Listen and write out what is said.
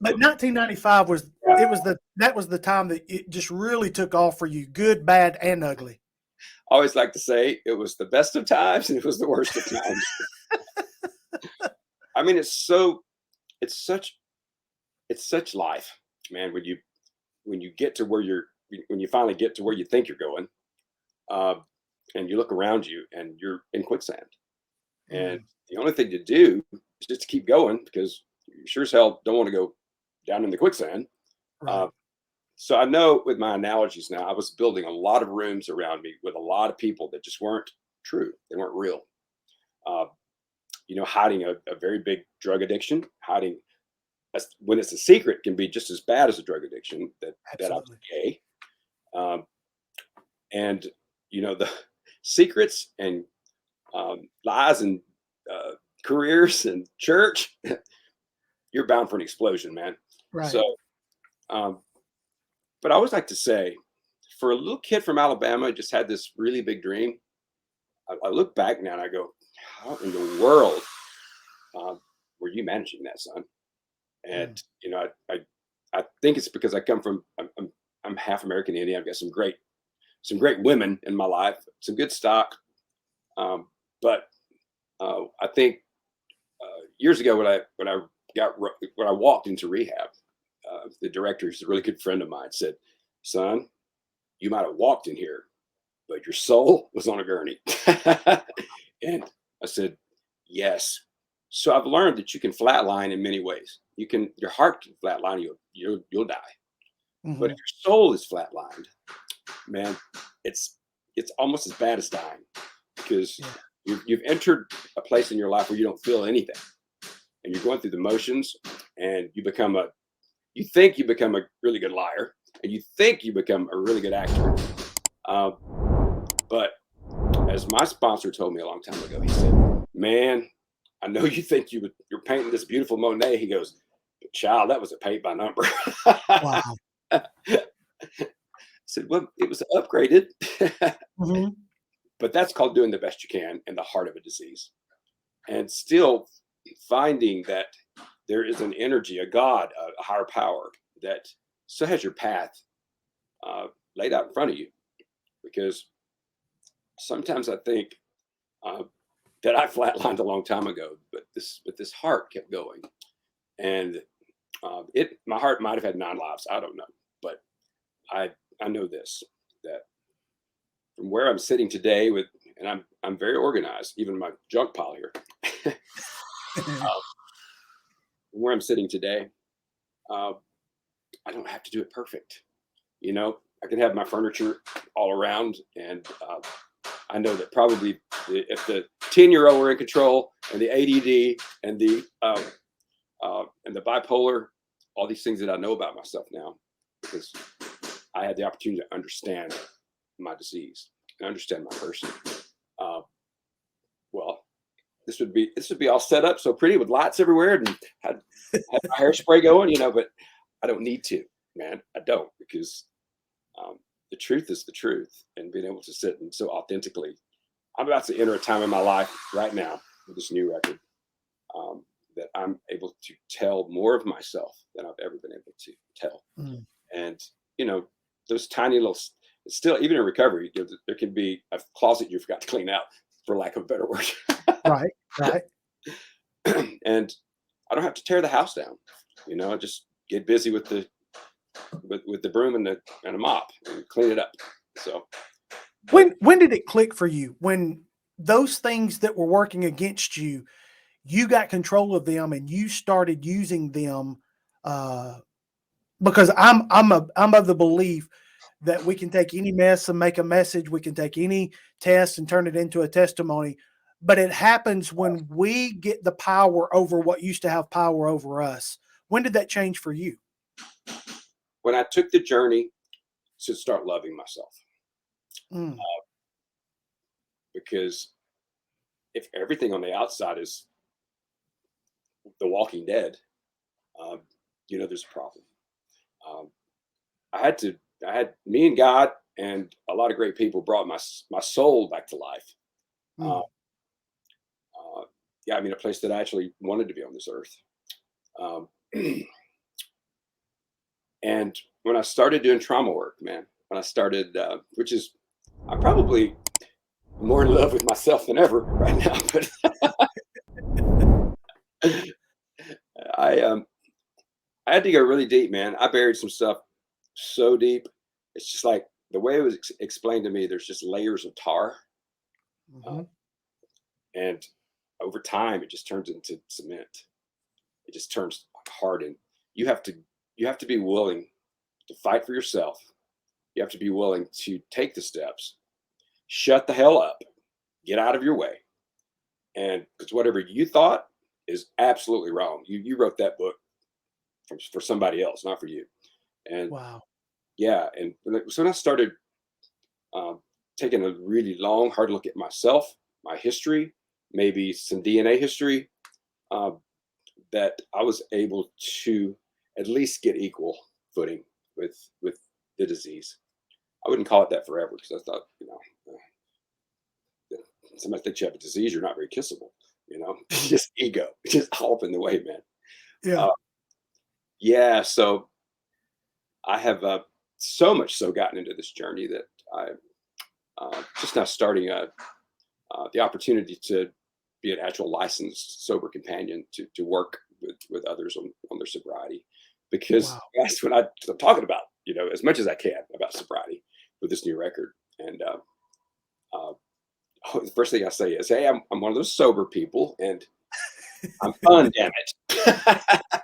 But 1995 was that was the time that it just really took off for you, good, bad, and ugly. I always like to say it was the best of times and it was the worst of times. I mean, it's such it's such life, man. When you get to where when you finally get to where you think you're going, uh, and you look around you and you're in quicksand, and Mm, the only thing to do is just to keep going because you sure as hell don't want to go down in the quicksand. Uh, right. so I know with my analogies now, I was building a lot of rooms around me with a lot of people that just weren't true. They weren't real. Uh, hiding a very big drug addiction, hiding when it's a secret can be just as bad as a drug addiction that I'm Absolutely. gay. Um, and the secrets and lies and uh, careers and church, you're bound for an explosion, man. So, Right. um, but I always like to say, for a little kid from Alabama, I just had this really big dream. I look back now and I go, how in the world uh, were you managing that, son? And Mm, I think it's because I come from I'm half American Indian. I've got some great women in my life, some good stock. But I think years ago when I walked into rehab, the director, who's a really good friend of mine, said, "Son, you might have walked in here, but your soul was on a gurney." And I said, "Yes." So I've learned that you can flatline in many ways. Your heart can flatline, you'll die. But hmm if your soul is flatlined, man, it's it's almost as bad as dying because Yeah. you've entered a place in your life where you don't feel anything, and you're going through the motions, and you think you become a really good liar, and you think you become a really good actor. Um, but as my sponsor told me a long time ago, he said, "Man, I know you think you're painting this beautiful Monet." He goes, "But child, that was a paint by number." Wow. Said, "Well, it was upgraded." hmm But that's called doing the best you can in the heart of a disease, and still finding that there is an energy, a God, a higher power that still has your path uh, laid out in front of you. Because sometimes I think uh, that I flatlined a long time ago, but this heart kept going, and it my heart might have had 9 lives. I don't know, but I I know this, that from where I'm sitting today and I'm very organized, even my junk pile here. From where I'm sitting today, uh, I don't have to do it perfect. I can have my furniture all around, and I know that probably if the 10-year-old were in control, and the ADD, and the bipolar, all these things that I know about myself now, because I had the opportunity to understand my disease and understand my person. Uh, well, this would be all set up so pretty with lights everywhere, and had my hairspray going, but I don't need to, man. I don't, because um, the truth is the truth, and being able to sit and so authentically. I'm about to enter a time in my life right now with this new record, that I'm able to tell more of myself than I've ever been able to tell. Mm. And you know, those tiny little, still even in recovery, there can be a closet you forgot to clean out, for lack of a better word. Right. Right. And I don't have to tear the house down. I just get busy with the broom and a mop and clean it up. So, but When did it click for you? When those things that were working against you, you got control of them and you started using them. Uh, because I'm of the belief that we can take any mess and make a message. We can take any test and turn it into a testimony. But it happens when we get the power over what used to have power over us. When did that change for you? when I took the journey to start loving myself, Mm, because if everything on the outside is The Walking Dead, um, there's a problem. Um, I had me and God and a lot of great people brought my soul back to life. Uh, mm, yeah, I mean, a place that I actually wanted to be on this earth. Um, And when I started doing trauma work, man, when I started, which is, I'm probably more in love with myself than ever right now. But I I had to go really deep, man. I buried some stuff so deep. It's just like the way it was explained to me. There's just layers of tar, uh, Mhm. and over time, it just turns into cement. It just turns hard, and you have to you have to be willing to fight for yourself. You have to be willing to take the steps, shut the hell up, get out of your way, and because whatever you thought is absolutely wrong. You wrote that book for somebody else, not for you. And Wow. yeah, and so when I started um, taking a really long, hard look at myself, my history, maybe some DNA history, uh, that I was able to at least get equal footing with the disease. I wouldn't call it that forever because I thought, somebody thinks you have a disease, you're not very kissable. Just ego, just all up in the way, man. Yeah. Uh, yeah, so I have so much so gotten into this journey that I just now starting the opportunity to be an actual licensed sober companion to work with others on their sobriety, because Wow. that's what I'm talking about, as much as I can about sobriety with this new record. And uh, the first thing I say is, hey, I'm one of those sober people, and I'm fun, damn it.